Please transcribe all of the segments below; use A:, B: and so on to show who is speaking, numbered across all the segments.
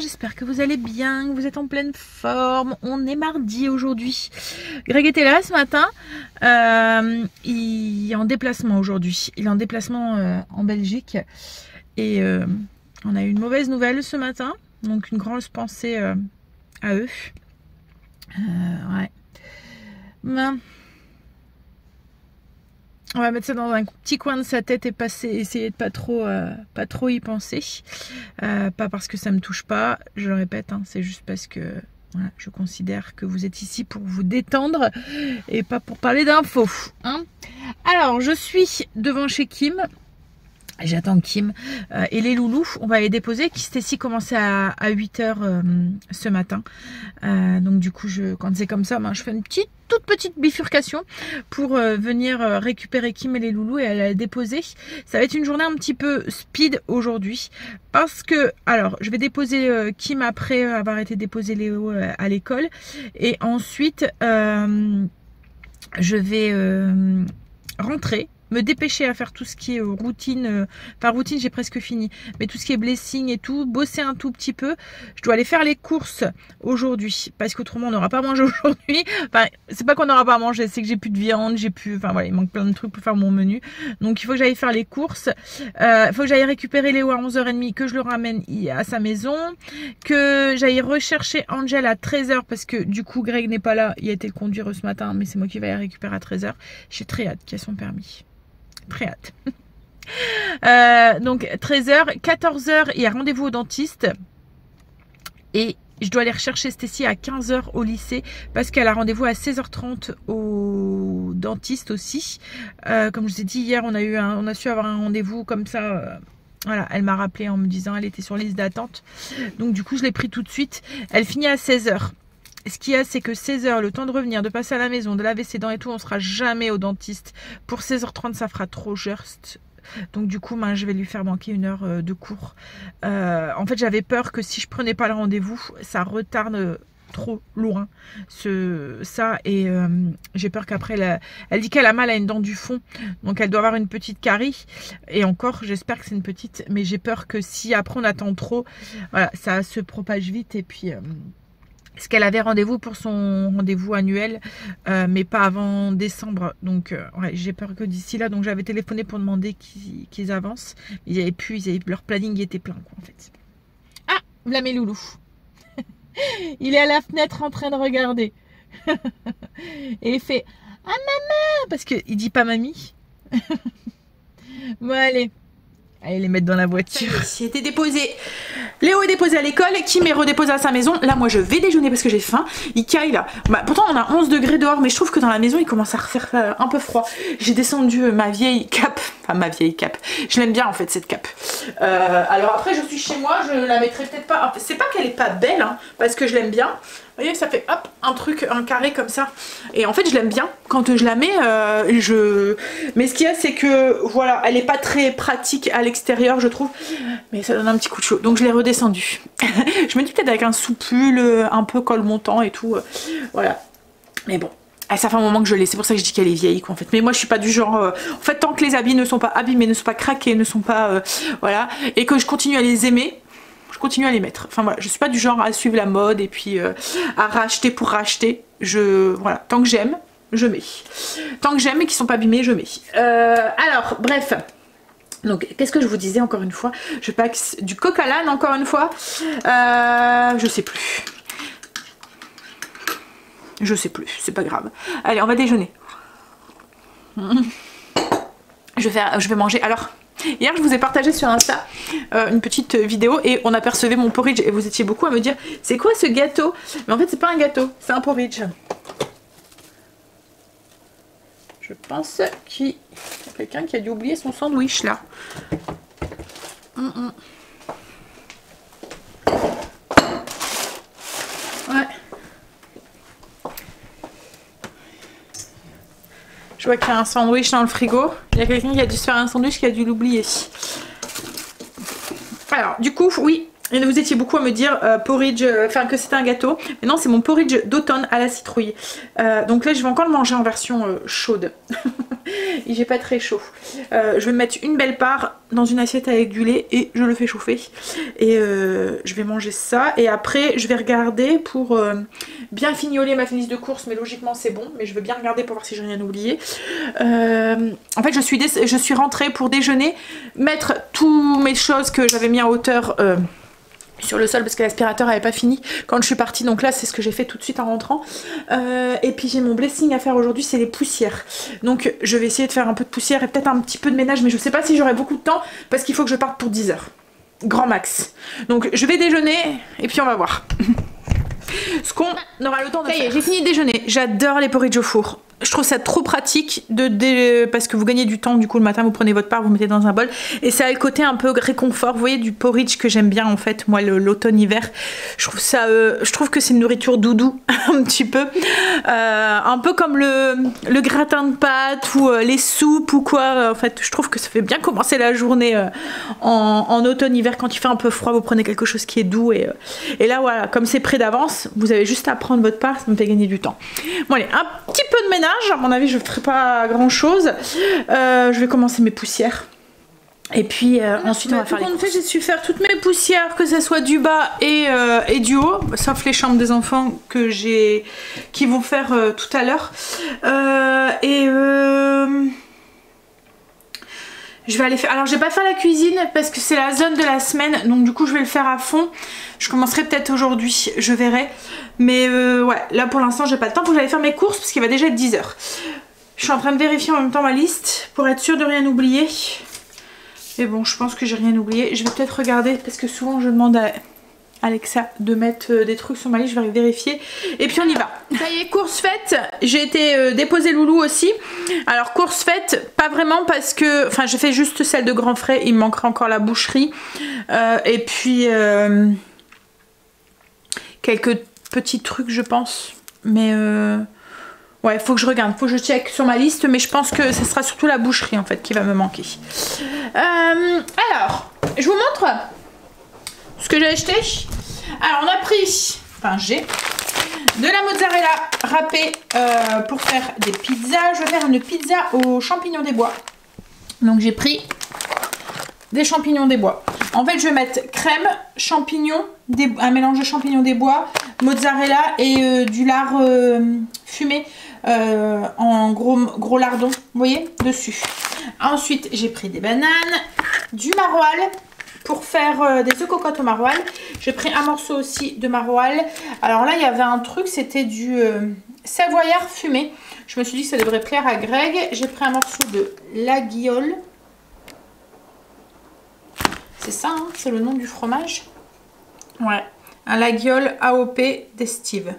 A: j'espère que vous allez bien, que vous êtes en pleine forme. On est mardi aujourd'hui. Greg était là ce matin, il est en déplacement aujourd'hui. Il est en déplacement en Belgique et on a eu une mauvaise nouvelle ce matin. Donc une grosse pensée à eux. Ouais. Ben, on va mettre ça dans un petit coin de sa tête et essayer de pas trop y penser. Pas parce que ça me touche pas, je le répète, hein, c'est juste parce que voilà, je considère que vous êtes ici pour vous détendre et pas pour parler d'infos. Hein. Alors, je suis devant chez Kim. J'attends Kim et les loulous, on va les déposer. Stacy commençait à 8 h ce matin. Donc du coup, quand c'est comme ça, je fais une toute petite bifurcation pour venir récupérer Kim et les loulous et aller les déposer. Ça va être une journée un petit peu speed aujourd'hui. Parce que, alors, je vais déposer Kim après avoir été déposer Léo à l'école. Et ensuite, je vais rentrer. Me dépêcher à faire tout ce qui est routine, enfin routine j'ai presque fini, mais tout ce qui est blessing et tout, bosser un tout petit peu. Je dois aller faire les courses aujourd'hui, parce qu'autrement on n'aura pas mangé aujourd'hui. Enfin, c'est pas qu'on n'aura pas mangé, c'est que j'ai plus de viande, enfin voilà, il manque plein de trucs pour faire mon menu. Donc il faut que j'aille faire les courses, il faut que j'aille récupérer Léo à 11 h 30, que je le ramène à sa maison, que j'aille rechercher Angel à 13 h, parce que du coup Greg n'est pas là, il a été le conduire ce matin, mais c'est moi qui vais la récupérer à 13 h. J'ai très hâte qu'il ait son permis. Très hâte. Donc 13 h, 14 h, il y a rendez-vous au dentiste et je dois aller rechercher Stacy à 15 h au lycée parce qu'elle a rendez-vous à 16 h 30 au dentiste aussi. Comme je vous ai dit hier, on a su avoir un rendez-vous comme ça. Voilà, elle m'a rappelé en me disant elle était sur liste d'attente. Donc du coup, je l'ai pris tout de suite. Elle finit à 16 h. Ce qu'il y a, c'est que 16 h, le temps de revenir, de passer à la maison, de laver ses dents et tout, on sera jamais au dentiste. Pour 16 h 30, ça fera trop juste. Donc du coup, je vais lui faire manquer 1 heure de cours. En fait, j'avais peur que si je prenais pas le rendez-vous, ça retarde trop loin ça. Et j'ai peur qu'après, elle dit qu'elle a mal à une dent du fond. Donc elle doit avoir une petite carie. Et encore, j'espère que c'est une petite. Mais j'ai peur que si après on attend trop, voilà, ça se propage vite et puis... Parce qu'elle avait rendez-vous pour son rendez-vous annuel, mais pas avant décembre. Donc, ouais, j'ai peur que d'ici là. Donc, j'avais téléphoné pour demander qu'ils avancent. Leur planning était plein, quoi, en fait. Ah, voilà mes loulous. Il est à la fenêtre en train de regarder. Et il fait « Ah, maman !» Parce qu'il dit pas « mamie ». Bon, allez. Allez les mettre dans la voiture. Il a été déposé. Léo est déposé à l'école, Kim est redéposé à sa maison. Là, moi, je vais déjeuner parce que j'ai faim. Il caille là. Pourtant, on a 11 degrés dehors, mais je trouve que dans la maison, il commence à refaire un peu froid. J'ai descendu ma vieille cape. Enfin, ma vieille cape. Je l'aime bien, en fait, cette cape. Alors après, je suis chez moi. Je la mettrai peut-être pas. C'est pas qu'elle est pas belle, hein, parce que je l'aime bien. Vous voyez, ça fait hop, un carré comme ça. Et en fait, je l'aime bien. Quand je la mets, mais ce qu'il y a, c'est que, voilà, elle est pas très pratique à l'extérieur, je trouve. Mais ça donne un petit coup de chaud. Donc, je l'ai redescendue. Je me dis peut-être avec un soupul, un peu col montant et tout. Voilà. Mais bon. Ça fait un moment que je l'ai, c'est pour ça que je dis qu'elle est vieille, quoi, en fait. Mais moi, je suis pas du genre... en fait, tant que les habits ne sont pas abîmés, ne sont pas craqués, ne sont pas... voilà. Et que je continue à les aimer, je continue à les mettre. Enfin voilà, je suis pas du genre à suivre la mode et puis à racheter pour racheter. Voilà, tant que j'aime, je mets. Tant que j'aime et qu'ils sont pas abîmés, je mets. Alors, bref. Donc, qu'est-ce que je vous disais encore une fois? Je pack du coq à l'âne encore une fois. Je sais plus. Je sais plus, c'est pas grave. Allez, on va déjeuner. Je vais manger. Alors... Hier, je vous ai partagé sur Insta une petite vidéo et on apercevait mon porridge et vous étiez beaucoup à me dire c'est quoi ce gâteau? Mais en fait, c'est pas un gâteau, c'est un porridge. Je pense qu'il y a quelqu'un qui a dû oublier son sandwich là. Ouais. Je vois qu'il y a un sandwich dans le frigo. Il y a quelqu'un qui a dû se faire un sandwich qui a dû l'oublier. Alors, du coup, oui, Et vous étiez beaucoup à me dire porridge, enfin que c'était un gâteau. Mais non, c'est mon porridge d'automne à la citrouille. Donc là, je vais encore le manger en version chaude. Il fait pas très chaud. Je vais mettre une belle part dans une assiette avec du lait et je le fais chauffer. Et je vais manger ça. Et après, je vais regarder pour bien fignoler ma liste de courses. Mais logiquement, c'est bon. Mais je veux bien regarder pour voir si j'ai rien oublié. En fait, je suis rentrée pour déjeuner, mettre toutes mes choses que j'avais mis en hauteur sur le sol parce que l'aspirateur n'avait pas fini quand je suis partie, donc là c'est ce que j'ai fait tout de suite en rentrant. Et puis j'ai mon blessing à faire aujourd'hui, c'est les poussières, donc je vais essayer de faire un peu de poussière et peut-être un petit peu de ménage, mais je sais pas si j'aurai beaucoup de temps parce qu'il faut que je parte pour 10 heures grand max. Donc je vais déjeuner et puis on va voir ce qu'on aura le temps de faire. Ça y est, j'ai fini de déjeuner. J'adore les porridge au four. Je trouve ça trop pratique parce que vous gagnez du temps, du coup le matin vous prenez votre part, vous mettez dans un bol et ça a le côté un peu réconfort, vous voyez, du porridge que j'aime bien en fait, moi l'automne-hiver. Je trouve que c'est une nourriture doudou un petit peu, un peu comme le gratin de pâtes ou les soupes ou quoi. En fait je trouve que ça fait bien commencer la journée en automne-hiver quand il fait un peu froid, vous prenez quelque chose qui est doux et là voilà, comme c'est prêt d'avance, vous avez juste à prendre votre part, ça me fait gagner du temps. Bon allez, un petit peu de ménage. À mon avis je ne ferai pas grand chose. Je vais commencer mes poussières et puis ensuite on va faire les courses. J'ai su faire toutes mes poussières, que ce soit du bas et du haut, sauf les chambres des enfants qui vont faire tout à l'heure. Je vais aller faire. Alors je vais pas faire la cuisine parce que c'est la zone de la semaine, donc du coup je vais le faire à fond. Je commencerai peut-être aujourd'hui, je verrai. Mais ouais, là pour l'instant j'ai pas le temps. Faut que j'aille faire mes courses parce qu'il va déjà être 10 h. Je suis en train de vérifier en même temps ma liste pour être sûre de rien oublier. Mais bon, je pense que j'ai rien oublié. Je vais peut-être regarder parce que souvent je demande à Alexa de mettre des trucs sur ma liste, je vais aller vérifier et puis on y va. Ça y est, course faite. J'ai été déposer Loulou aussi. Alors course faite, pas vraiment parce que, enfin j'ai fait juste celle de Grand Frais, il me manquera encore la boucherie et puis quelques petits trucs je pense, mais ouais, faut que je regarde, faut que je check sur ma liste, mais je pense que ce sera surtout la boucherie en fait qui va me manquer. Alors, je vous montre ce que j'ai acheté. Alors on a pris, enfin j'ai de la mozzarella râpée pour faire des pizzas. Je vais faire une pizza aux champignons des bois. Donc j'ai pris des champignons des bois. En fait je vais mettre crème, champignons, un mélange de champignons des bois, mozzarella et du lard fumé en gros lardons, vous voyez, dessus. Ensuite j'ai pris des bananes, du maroilles pour faire des œufs cocottes au maroilles. J'ai pris un morceau aussi de maroilles. Alors là il y avait un truc, c'était du savoyard fumé. Je me suis dit que ça devrait plaire à Greg. J'ai pris un morceau de l'aguiole. C'est ça, hein, c'est le nom du fromage. Ouais, un l'aguiole AOP d'Estive.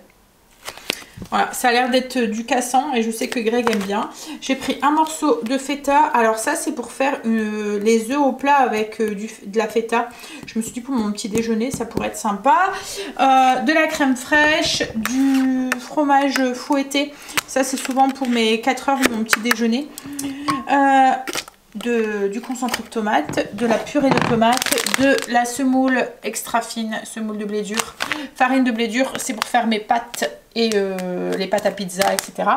A: Voilà, ça a l'air d'être du cassant et je sais que Greg aime bien. J'ai pris un morceau de feta. Alors ça c'est pour faire les œufs au plat avec de la feta. Je me suis dit pour mon petit déjeuner ça pourrait être sympa. De la crème fraîche, du fromage fouetté. Ça c'est souvent pour mes 4 heures de mon petit déjeuner. Du concentré de tomate, de la purée de tomate, de la semoule extra fine, semoule de blé dur, farine de blé dur, c'est pour faire mes pâtes et les pâtes à pizza, etc.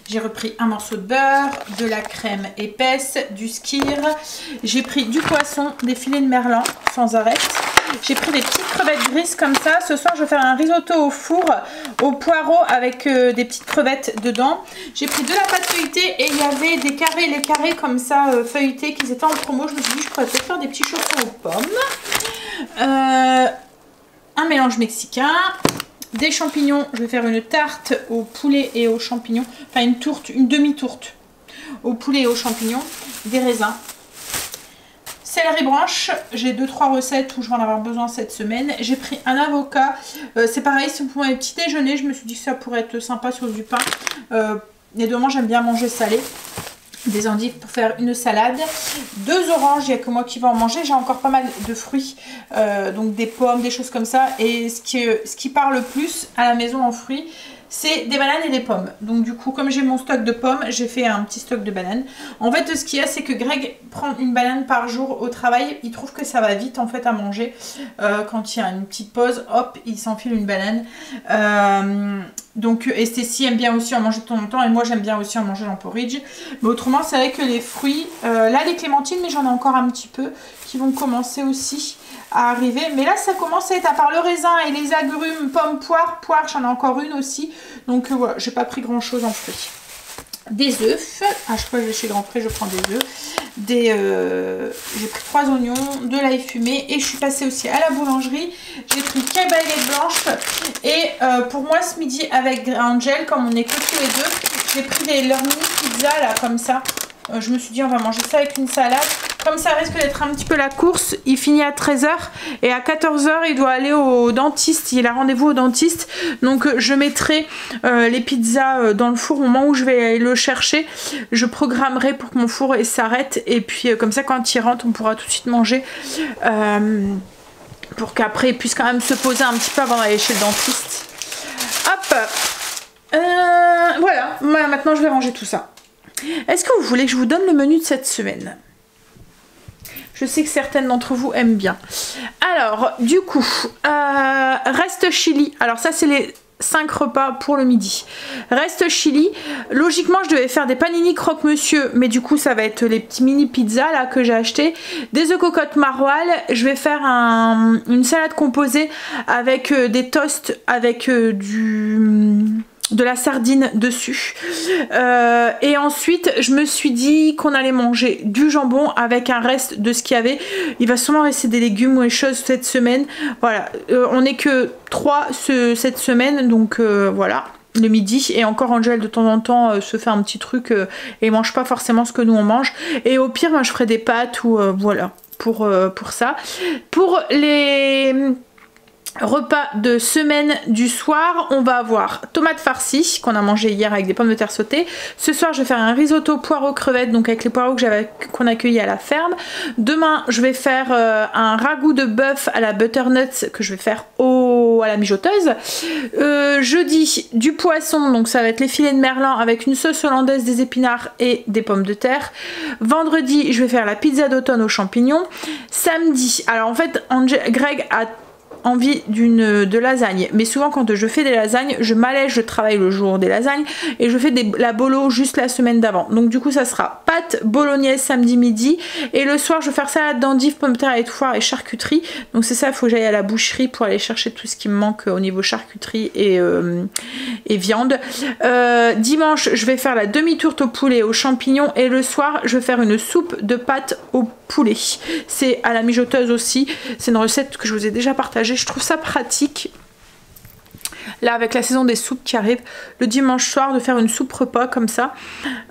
A: J'ai repris un morceau de beurre, de la crème épaisse, du skyr. J'ai pris du poisson, des filets de merlan sans arrêt. J'ai pris des petites crevettes grises comme ça. Ce soir, je vais faire un risotto au four au poireau avec des petites crevettes dedans. J'ai pris de la pâte feuilletée et il y avait des carrés, les carrés comme ça feuilletés qui étaient en promo. Je me suis dit, je pourrais peut-être faire des petits chaussons aux pommes. Un mélange mexicain. Des champignons, je vais faire une tarte au poulet et aux champignons. Enfin une tourte, une demi-tourte au poulet et aux champignons. Des raisins. Céleri branche, j'ai 2-3 recettes où je vais en avoir besoin cette semaine. J'ai pris un avocat. C'est pareil, c'est pour mes petits déjeuners. Je me suis dit que ça pourrait être sympa sur du pain. Les deux, moi j'aime bien manger salé. Des endives pour faire une salade, 2 oranges, il n'y a que moi qui vais en manger, j'ai encore pas mal de fruits, donc des pommes, des choses comme ça, et ce qui part le plus à la maison en fruits, c'est des bananes et des pommes. Donc du coup, comme j'ai mon stock de pommes, j'ai fait un petit stock de bananes. En fait, ce qu'il y a, c'est que Greg prend une banane par jour au travail. Il trouve que ça va vite en fait à manger. Quand il y a une petite pause, hop, il s'enfile une banane. Donc et Stécie aime bien aussi en manger de temps en temps. Et moi, j'aime bien aussi en manger en porridge. Mais autrement, c'est vrai que les fruits... là, les clémentines, mais j'en ai encore un petit peu qui vont commencer aussi à arriver. Mais là, ça commence à être, à part le raisin et les agrumes, pommes, poire, j'en ai encore une aussi. Donc voilà, j'ai pas pris grand chose en fruits. Des œufs. Ah, je crois que je vais chez Grand Prix, je prends des œufs. J'ai pris 3 oignons, de l'ail fumé. Et je suis passée aussi à la boulangerie. J'ai pris 4 baguettes blanches. Et pour moi, ce midi, avec Angel, comme on est que tous les deux, j'ai pris leur mini pizza là, comme ça. Je me suis dit, on va manger ça avec une salade. Comme ça risque d'être un petit peu la course, il finit à 13 h et à 14 h il doit aller au dentiste. Il a rendez-vous au dentiste. Donc je mettrai les pizzas dans le four au moment où je vais aller le chercher. Je programmerai pour que mon four s'arrête. Et puis comme ça, quand il rentre, on pourra tout de suite manger. Pour qu'après il puisse quand même se poser un petit peu avant d'aller chez le dentiste. Hop, voilà, maintenant je vais ranger tout ça. Est-ce que vous voulez que je vous donne le menu de cette semaine? Je sais que certaines d'entre vous aiment bien. Alors, du coup, reste chili. Alors ça, c'est les 5 repas pour le midi. Reste chili. Logiquement, je devais faire des panini croque-monsieur, mais du coup, ça va être les petits mini pizzas là que j'ai acheté. Des œufs cocottes maroilles. Je vais faire une salade composée avec des toasts avec de la sardine dessus. Et ensuite, je me suis dit qu'on allait manger du jambon avec un reste de ce qu'il y avait. Il va sûrement rester des légumes ou des choses cette semaine. Voilà, on n'est que 3 cette semaine, donc voilà, le midi. Et encore Angel de temps en temps se fait un petit truc et mange pas forcément ce que nous on mange. Et au pire, ben, je ferai des pâtes ou voilà, pour ça. Pour les... repas de semaine du soir, on va avoir tomates farcies qu'on a mangé hier avec des pommes de terre sautées. Ce soir, je vais faire un risotto poireaux crevettes, donc avec les poireaux qu'on a cueillis à la ferme. Demain, je vais faire un ragoût de bœuf à la butternut que je vais faire à la mijoteuse. Jeudi, du poisson, donc ça va être les filets de merlan avec une sauce hollandaise, des épinards et des pommes de terre. Vendredi, je vais faire la pizza d'automne aux champignons. Samedi, alors en fait, Greg a envie de lasagne, mais souvent quand je fais des lasagnes, je m'allège le travail le jour des lasagnes et je fais la bolo juste la semaine d'avant. Donc du coup ça sera pâte bolognaise samedi midi et le soir je vais faire salade d'endives, pommes de terre et foire et charcuterie. Donc c'est ça, il faut que j'aille à la boucherie pour aller chercher tout ce qui me manque au niveau charcuterie et viande. Dimanche je vais faire la demi-tourte au poulet aux champignons et le soir je vais faire une soupe de pâtes au poulet. C'est à la mijoteuse aussi, c'est une recette que je vous ai déjà partagée. Je trouve ça pratique là avec la saison des soupes qui arrive le dimanche soir de faire une soupe repas comme ça.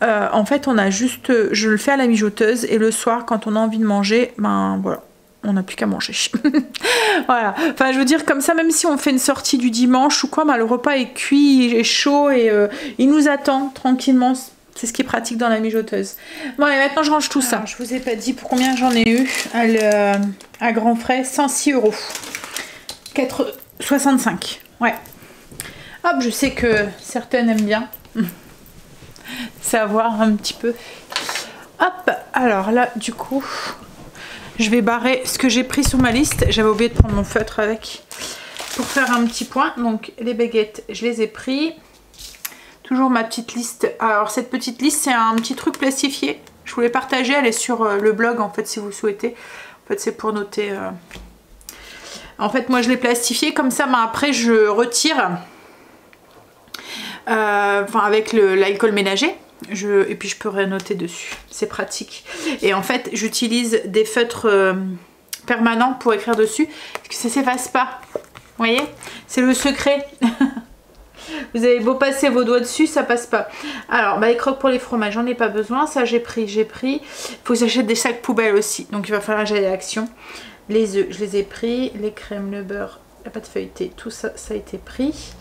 A: En fait on a juste, je le fais à la mijoteuse et le soir quand on a envie de manger, ben voilà, on n'a plus qu'à manger. Voilà, enfin je veux dire comme ça, même si on fait une sortie du dimanche ou quoi, ben, le repas est cuit, il est chaud et il nous attend tranquillement. C'est ce qui est pratique dans la mijoteuse. Bon et maintenant je range tout ça. Je vous ai pas dit pour combien j'en ai eu à grands frais. 106 €. 65. Ouais. Hop, je sais que certaines aiment bien savoir un petit peu. Hop, alors là du coup je vais barrer ce que j'ai pris sur ma liste. J'avais oublié de prendre mon feutre avec pour faire un petit point. Donc les baguettes je les ai pris. Toujours ma petite liste. Alors cette petite liste c'est un petit truc plastifié. Je voulais partager, elle est sur le blog en fait si vous souhaitez. En fait c'est pour noter. En fait moi je l'ai plastifié comme ça, mais après je retire avec l'alcool ménager. Et puis je peux rénoter dessus. C'est pratique. Et en fait j'utilise des feutres permanents pour écrire dessus. Parce que ça s'efface pas. Vous voyez? C'est le secret. Vous avez beau passer vos doigts dessus, ça passe pas. Alors, bah, les croques pour les fromages, j'en ai pas besoin. Ça, j'ai pris. Il faut que j'achète des sacs poubelles aussi. Donc, il va falloir que j'aille à l'action. Les œufs, je les ai pris. Les crèmes, le beurre, la pâte feuilletée, tout ça, ça a été pris.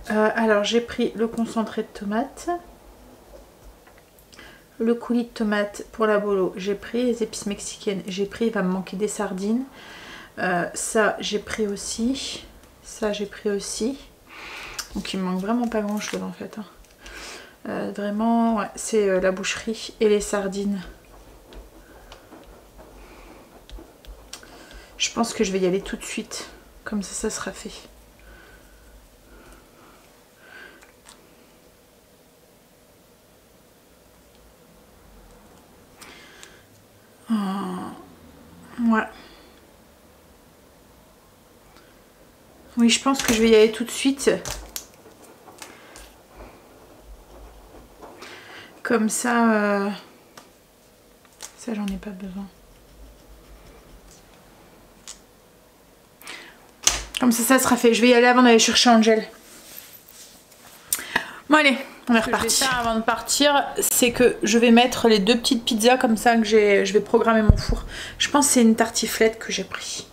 A: Alors, j'ai pris le concentré de tomate. Le coulis de tomate pour la bolo, j'ai pris. Les épices mexicaines, j'ai pris. Il va me manquer des sardines. Ça, j'ai pris aussi. Ça, j'ai pris aussi. Donc il me manque vraiment pas grand chose en fait. Vraiment, ouais, c'est la boucherie et les sardines. Je pense que je vais y aller tout de suite. Comme ça sera fait. Ouais. Oui, je pense que je vais y aller tout de suite. Comme ça, ça j'en ai pas besoin. Comme ça sera fait. Je vais y aller avant d'aller chercher Angel. Bon allez, on est reparti. Ce que je vais faire avant de partir, c'est que je vais mettre les 2 petites pizzas comme ça que je vais programmer mon four. Je pense que c'est une tartiflette que j'ai pris.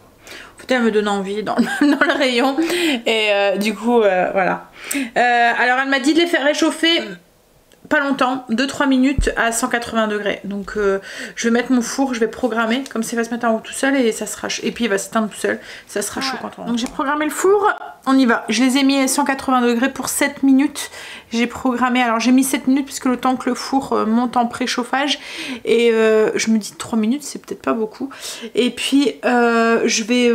A: En fait, elle me donne envie dans le rayon. Et du coup, voilà. Alors, elle m'a dit de les faire réchauffer pas longtemps, 2-3 minutes à 180 degrés. Donc, je vais mettre mon four, je vais programmer. Comme ça, il va se mettre en haut tout seul et ça sera chaud. Et puis, il va s'éteindre tout seul. Ça sera chaud quand on rentre. Donc, j'ai programmé le four. On y va. Je les ai mis à 180 degrés pour 7 minutes. J'ai programmé. Alors, j'ai mis 7 minutes puisque le temps que le four monte en préchauffage. Et je me dis 3 minutes, c'est peut-être pas beaucoup. Et puis, je vais...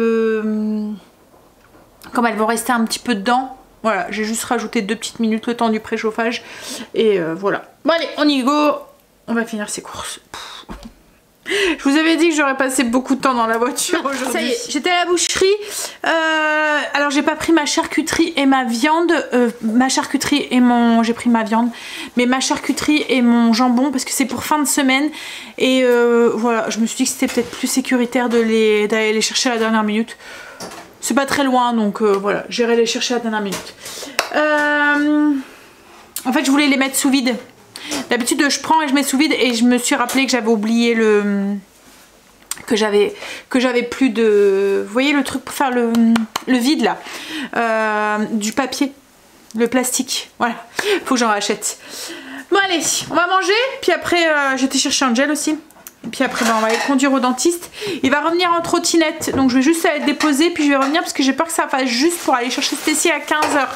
A: comme elles vont rester un petit peu dedans. Voilà, j'ai juste rajouté 2 petites minutes le temps du préchauffage. Et voilà. Bon allez, on y go. On va finir ces courses. Je vous avais dit que j'aurais passé beaucoup de temps dans la voiture aujourd'hui. Ça y est, j'étais à la boucherie. Alors j'ai pas pris ma charcuterie et ma viande. Ma charcuterie et mon... J'ai pris ma viande. Mais ma charcuterie et mon jambon parce que c'est pour fin de semaine. Et voilà, je me suis dit que c'était peut-être plus sécuritaire d'aller les chercher à la dernière minute. C'est pas très loin, donc voilà, j'irai les chercher à la dernière minute. En fait, je voulais les mettre sous vide. D'habitude, je prends et je mets sous vide et je me suis rappelé que j'avais oublié que j'avais plus de... Vous voyez le truc pour faire le vide là, du papier, le plastique. Voilà, faut que j'en rachète. Bon allez, on va manger. Puis après, j'étais chercher Angel aussi. Et puis après, on va aller conduire au dentiste. Il va revenir en trottinette. Donc je vais juste aller déposer. Puis je vais revenir parce que j'ai peur que ça fasse juste pour aller chercher Stécie à 15 h.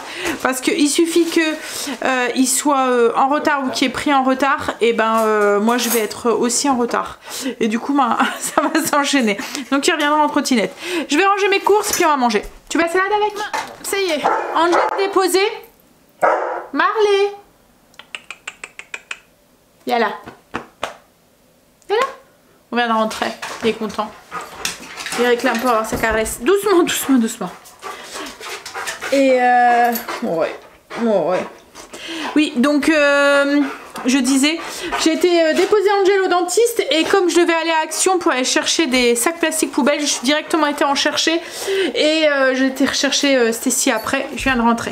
A: Parce qu'il suffit qu'il soit en retard ou qu'il ait pris en retard. Et ben moi je vais être aussi en retard. Et du coup ça va s'enchaîner. Donc il reviendra en trottinette. Je vais ranger mes courses puis on va manger. Tu vas salade avec moi? Ça y est. Angel déposé. Marley. Viens là. Viens là. On vient de rentrer, il est content. Il réclame pour avoir sa caresse. Doucement, doucement, doucement. Et ouais. Oui, donc je disais, j'ai été déposer Angel au dentiste et comme je devais aller à Action pour aller chercher des sacs plastiques poubelles, je suis directement été en chercher et j'ai été rechercher Stécie après, je viens de rentrer.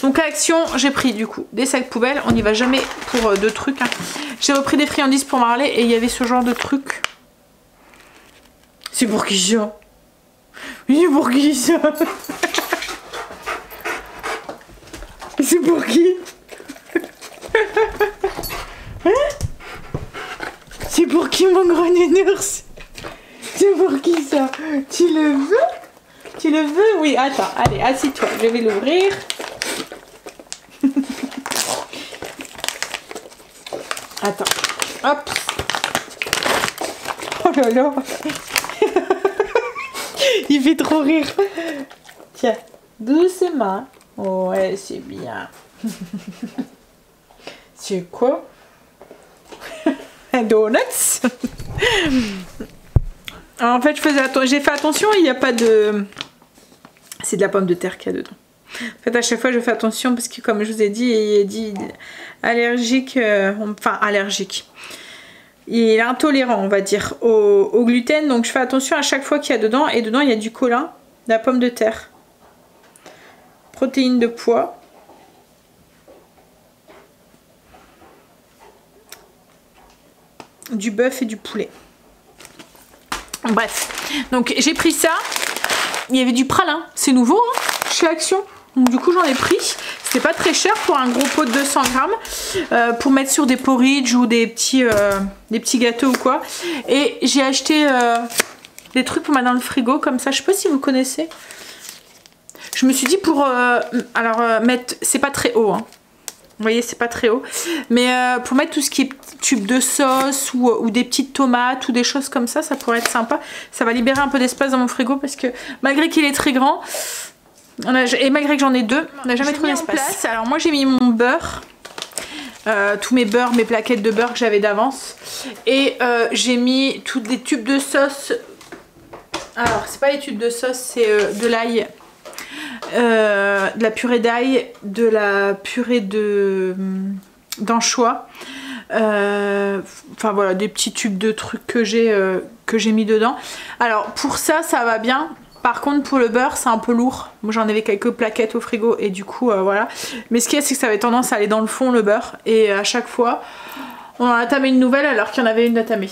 A: Donc à Action, j'ai pris du coup des sacs poubelles, on n'y va jamais pour 2 trucs. Hein. J'ai repris des friandises pour Marley et il y avait ce genre de truc. C'est pour qui ça? C'est pour qui ça? C'est pour qui? Hein? C'est pour qui mon grand nounours? C'est pour qui ça? Tu le veux? Tu le veux? Oui, attends, allez, assis-toi, je vais l'ouvrir. Attends, hop. Oh là là. Il fait trop rire. Tiens, doucement. Ouais, c'est bien. C'est quoi? Un donuts. En fait, j'ai fait attention, il n'y a pas de... C'est de la pomme de terre qu'il y a dedans. En fait, à chaque fois, je fais attention parce que, comme je vous ai dit, il est dit allergique, enfin allergique. Il est intolérant, on va dire, au gluten. Donc, je fais attention à chaque fois qu'il y a dedans. Et dedans, il y a du colin, de la pomme de terre, protéines de pois, du bœuf et du poulet. Bref, donc j'ai pris ça. Il y avait du pralin, c'est nouveau hein, chez Action. Donc du coup j'en ai pris. C'était pas très cher pour un gros pot de 200 grammes pour mettre sur des porridge ou des petits gâteaux ou quoi. Et j'ai acheté des trucs pour mettre dans le frigo comme ça. Je sais pas si vous connaissez. Je me suis dit pour mettre, c'est pas très haut, hein. Vous voyez, c'est pas très haut. Mais pour mettre tout ce qui est tube de sauce ou des petites tomates ou des choses comme ça, ça pourrait être sympa. Ça va libérer un peu d'espace dans mon frigo parce que malgré qu'il est très grand, et malgré que j'en ai deux, on n'a jamais trop d'espace. Alors moi j'ai mis mon beurre, tous mes beurres, mes plaquettes de beurre que j'avais d'avance. Et j'ai mis tous les tubes de sauce. Alors c'est pas les tubes de sauce, c'est de l'ail. De la purée d'ail, de la purée d'anchois, enfin voilà, des petits tubes de trucs que j'ai mis dedans. Alors pour ça va bien. Par contre pour le beurre c'est un peu lourd. Moi j'en avais quelques plaquettes au frigo et du coup voilà. Mais ce qu'il y a c'est que ça avait tendance à aller dans le fond le beurre. Et à chaque fois on en a tamé une nouvelle alors qu'il y en avait une à tamer.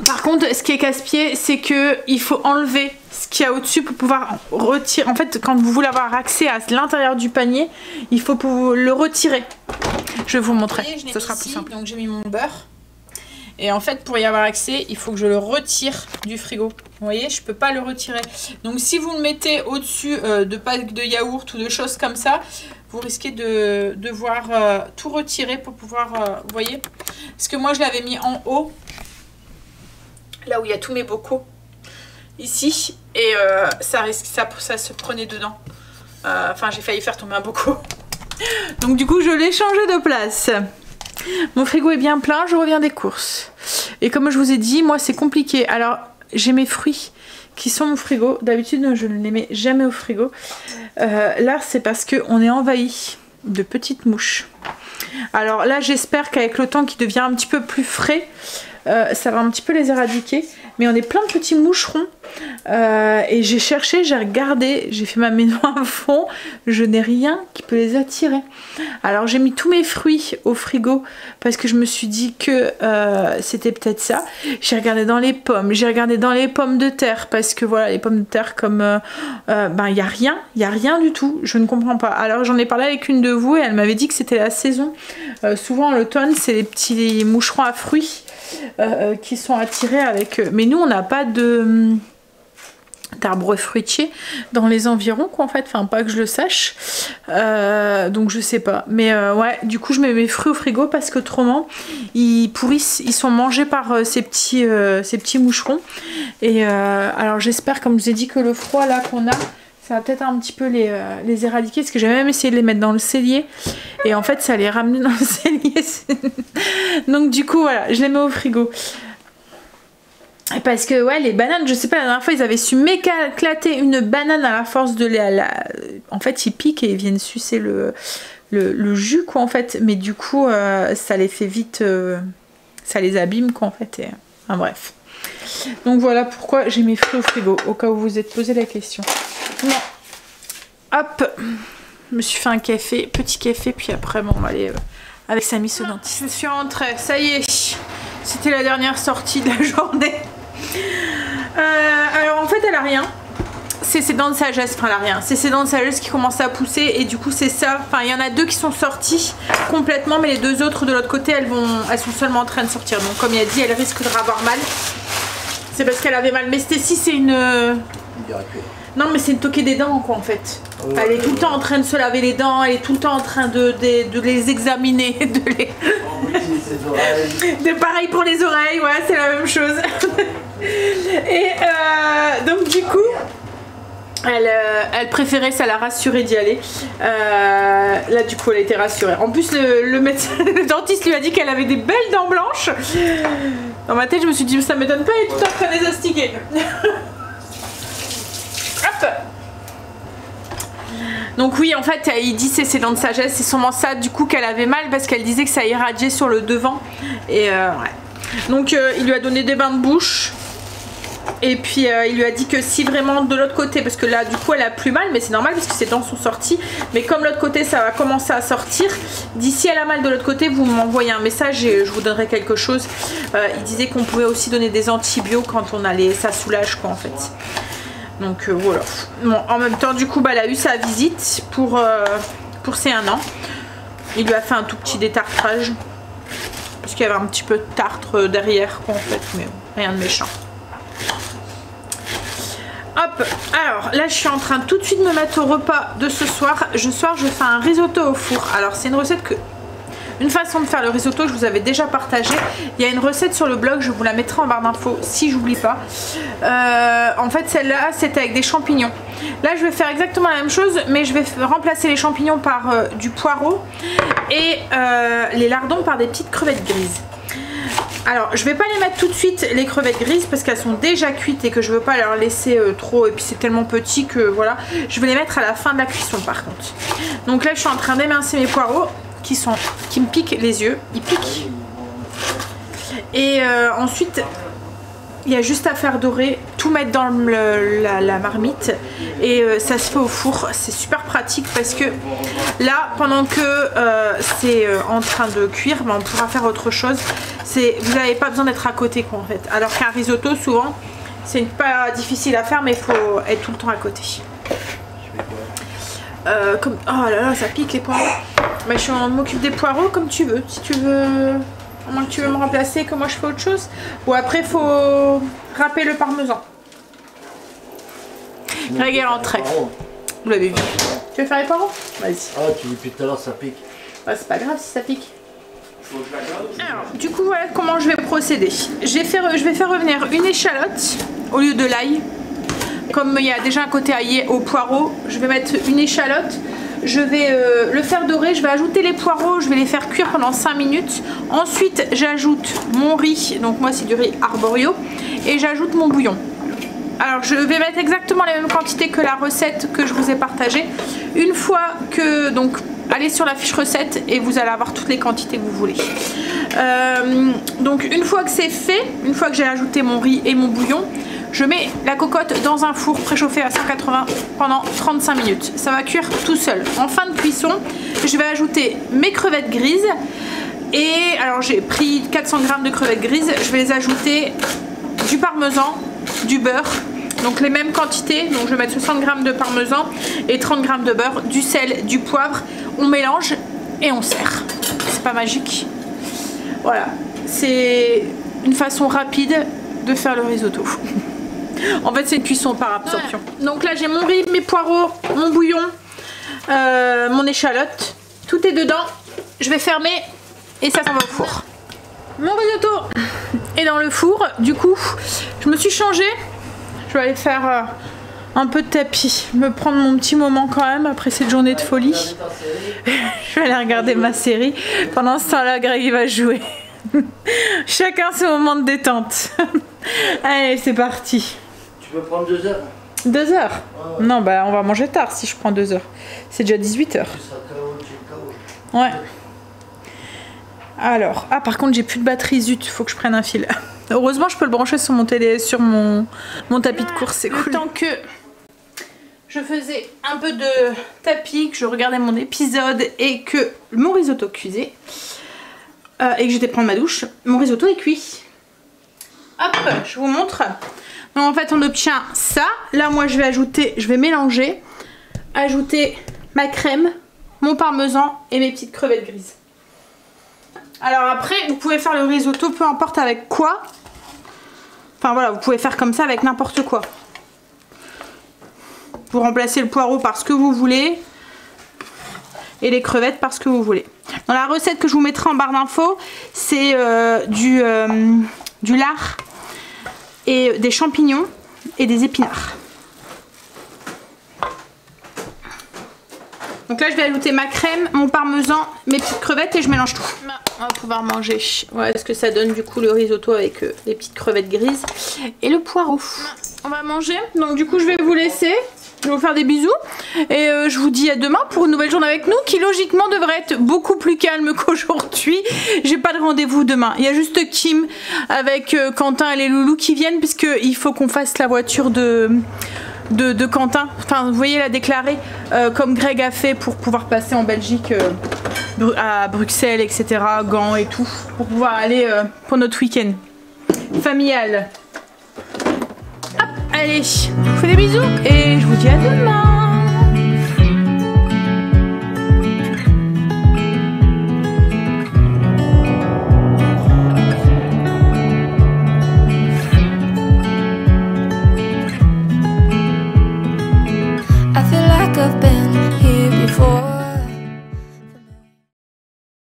A: Par contre ce qui est casse-pied c'est que il faut enlever ce qu'il y a au-dessus pour pouvoir retirer. En fait quand vous voulez avoir accès à l'intérieur du panier, il faut le retirer. Je vais vous montrer, ce sera plus simple. Donc j'ai mis mon beurre. Et en fait pour y avoir accès, il faut que je le retire du frigo. Vous voyez, je peux pas le retirer. Donc si vous le mettez au-dessus de packs de yaourt ou de choses comme ça, vous risquez de devoir tout retirer pour pouvoir, vous voyez. Parce que moi je l'avais mis en haut, là où il y a tous mes bocaux. Ici et ça se prenait dedans. Enfin j'ai failli faire tomber un bocaux. Donc du coup je l'ai changé de place. Mon frigo est bien plein, je reviens des courses. Et comme je vous ai dit, moi c'est compliqué. Alors j'ai mes fruits qui sont au frigo. D'habitude je ne les mets jamais au frigo. Là c'est parce qu'on est envahi de petites mouches. Alors là j'espère qu'avec le temps qui devient un petit peu plus frais, ça va un petit peu les éradiquer. Mais on est plein de petits moucherons. Et j'ai cherché, j'ai regardé, j'ai fait ma maison à fond. Je n'ai rien qui peut les attirer. Alors j'ai mis tous mes fruits au frigo parce que je me suis dit que c'était peut-être ça. J'ai regardé dans les pommes, j'ai regardé dans les pommes de terre parce que voilà, les pommes de terre comme ben il y a rien du tout. Je ne comprends pas. Alors j'en ai parlé avec une de vous et elle m'avait dit que c'était la saison. Souvent l'automne, c'est les petits moucherons à fruits. Qui sont attirés avec mais nous on n'a pas d'arbres fruitiers dans les environs quoi en fait, enfin pas que je le sache, donc je sais pas, mais ouais du coup je mets mes fruits au frigo parce que autrement ils pourrissent, ils sont mangés par ces petits moucherons et alors j'espère comme je vous ai dit que le froid là qu'on a ça va peut-être un petit peu les éradiquer parce que j'ai même essayé de les mettre dans le cellier et en fait ça les ramenait dans le cellier. Donc du coup voilà, je les mets au frigo. Parce que ouais les bananes, je sais pas, la dernière fois ils avaient su m'éclater une banane à la force de en fait ils piquent et ils viennent sucer le jus quoi en fait. Mais du coup ça les fait vite, ça les abîme quoi en fait et, enfin bref. Donc voilà pourquoi j'ai mes fruits au frigo, au cas où vous vous êtes posé la question. Bon. Hop, je me suis fait un café, petit café, puis après bon, on va aller avec Samy au dentiste. Je suis rentrée, ça y est, c'était la dernière sortie de la journée. Alors en fait elle a rien, c'est ses dents de sagesse, enfin elle a rien, c'est ses dents de sagesse qui commencent à pousser et du coup c'est ça, enfin il y en a deux qui sont sorties complètement mais les deux autres de l'autre côté elles sont seulement en train de sortir, donc comme il a dit elle risque de avoir mal. C'est parce qu'elle avait mal. Mais Stécie, c'est une... Non, mais c'est une toquée des dents, quoi, en fait. Ouais, elle est tout le temps en train de se laver les dents. Elle est tout le temps en train de les examiner. Pareil pour les oreilles, ouais, c'est la même chose. Et donc, du coup... Elle préférait, ça l'a rassurée d'y aller. Là du coup elle a été rassurée. En plus le médecin, le dentiste lui a dit qu'elle avait des belles dents blanches. Dans ma tête je me suis dit ça m'étonne pas, elle est tout en train de les astiquer. Hop. Donc oui en fait il dit c'est ses dents de sagesse, c'est sûrement ça du coup qu'elle avait mal parce qu'elle disait que ça irradiait sur le devant. Et ouais. Donc il lui a donné des bains de bouche. Et puis il lui a dit que si vraiment de l'autre côté, parce que là du coup elle a plus mal, mais c'est normal parce que ses dents sont sorties, mais comme l'autre côté ça va commencer à sortir, d'ici elle a mal de l'autre côté, vous m'envoyez un message et je vous donnerai quelque chose. Il disait qu'on pouvait aussi donner des antibiotiques quand on allait, ça soulage quoi en fait. Donc voilà. Bon, en même temps du coup bah, elle a eu sa visite pour ses 1 an. Il lui a fait un tout petit détartrage parce qu'il y avait un petit peu de tartre derrière quoi en fait, mais rien de méchant. Hop, alors là je suis en train tout de suite de me mettre au repas de ce soir. Ce soir je fais un risotto au four. Alors c'est une recette que... Une façon de faire le risotto que je vous avais déjà partagé. Il y a une recette sur le blog, je vous la mettrai en barre d'infos si j'oublie pas. En fait celle-là c'était avec des champignons. Là je vais faire exactement la même chose, mais je vais remplacer les champignons par du poireau et les lardons par des petites crevettes grises. Alors je vais pas les mettre tout de suite les crevettes grises parce qu'elles sont déjà cuites et que je veux pas leur laisser trop, et puis c'est tellement petit que voilà. Je vais les mettre à la fin de la cuisson par contre. Donc là je suis en train d'émincer mes poireaux qui me piquent les yeux, ils piquent. Et ensuite il y a juste à faire dorer, tout mettre dans la marmite et ça se fait au four. C'est super pratique parce que là pendant que c'est en train de cuire, on pourra faire autre chose. Vous n'avez pas besoin d'être à côté quoi en fait. Alors qu'un risotto souvent c'est pas difficile à faire, mais il faut être tout le temps à côté. Oh là là, ça pique les poireaux. Mais je m'occupe des poireaux comme tu veux. Si tu veux, à moins que tu veux me remplacer, que moi je fais autre chose. Ou après faut râper le parmesan. Greg est rentré. Vous l'avez vu. Tu veux faire les poireaux? Vas-y.
B: Ah, tu dis depuis tout à l'heure ça pique.
A: Bah, c'est pas grave si ça pique. Alors, du coup voilà comment je vais procéder. Je vais faire revenir une échalote au lieu de l'ail. Comme il y a déjà un côté aillé au poireau, je vais mettre une échalote. Je vais le faire dorer, je vais ajouter les poireaux, je vais les faire cuire pendant 5 minutes. Ensuite j'ajoute mon riz, donc moi c'est du riz arborio, et j'ajoute mon bouillon. Alors je vais mettre exactement la même quantité que la recette que je vous ai partagée. Une fois que, donc allez sur la fiche recette et vous allez avoir toutes les quantités que vous voulez. Donc une fois que c'est fait, une fois que j'ai ajouté mon riz et mon bouillon, je mets la cocotte dans un four préchauffé à 180 pendant 35 minutes. Ça va cuire tout seul. En fin de cuisson, je vais ajouter mes crevettes grises. Et alors j'ai pris 400 g de crevettes grises. Je vais les ajouter du parmesan, du beurre. Donc les mêmes quantités. Donc je vais mettre 60 g de parmesan et 30 g de beurre, du sel, du poivre. On mélange et on sert. C'est pas magique. Voilà. C'est une façon rapide de faire le risotto. En fait c'est une cuisson par absorption. Donc là j'ai mon riz, mes poireaux, mon bouillon, mon échalote. Tout est dedans. Je vais fermer et ça s'en va au four. Mon risotto est dans le four. Du coup je me suis changée. Je vais aller faire un peu de tapis. Me prendre mon petit moment quand même après cette journée de folie. Je vais aller regarder ma série. Pendant ce temps là Greg il va jouer. Chacun son moment de détente. Allez c'est parti.
B: Tu peux prendre 2 heures?
A: 2 heures? Ah ouais. Non bah on va manger tard si je prends 2 heures. C'est déjà 18 heures. Ouais. Alors, ah par contre j'ai plus de batterie, zut, faut que je prenne un fil. Heureusement je peux le brancher sur mon sur mon tapis de course, c'est cool. Le temps que je faisais un peu de tapis, que je regardais mon épisode et que mon risotto cuisait et que j'étais prendre ma douche, mon risotto est cuit. Hop, je vous montre. Donc en fait on obtient ça. Là moi je vais mélanger, ajouter ma crème, mon parmesan et mes petites crevettes grises. Alors après vous pouvez faire le risotto peu importe avec quoi. Enfin voilà, vous pouvez faire comme ça avec n'importe quoi. Vous remplacez le poireau par ce que vous voulez et les crevettes par ce que vous voulez. Dans la recette que je vous mettrai en barre d'infos, c'est du lard et des champignons et des épinards. Donc là je vais ajouter ma crème, mon parmesan, mes petites crevettes et je mélange tout. On va pouvoir manger. Voilà ce que ça donne du coup le risotto avec les petites crevettes grises et le poireau. On va manger. Donc du coup je vais vous laisser. Je vais vous faire des bisous et je vous dis à demain pour une nouvelle journée avec nous qui logiquement devrait être beaucoup plus calme qu'aujourd'hui. J'ai pas de rendez-vous demain. Il y a juste Kim avec Quentin et les loulous qui viennent puisqu'il faut qu'on fasse la voiture de Quentin. Enfin vous voyez la déclarer comme Greg a fait pour pouvoir passer en Belgique à Bruxelles etc. Gand et tout pour pouvoir aller pour notre week-end familial. Hop, allez, je vous fais des bisous et je vous dis à demain.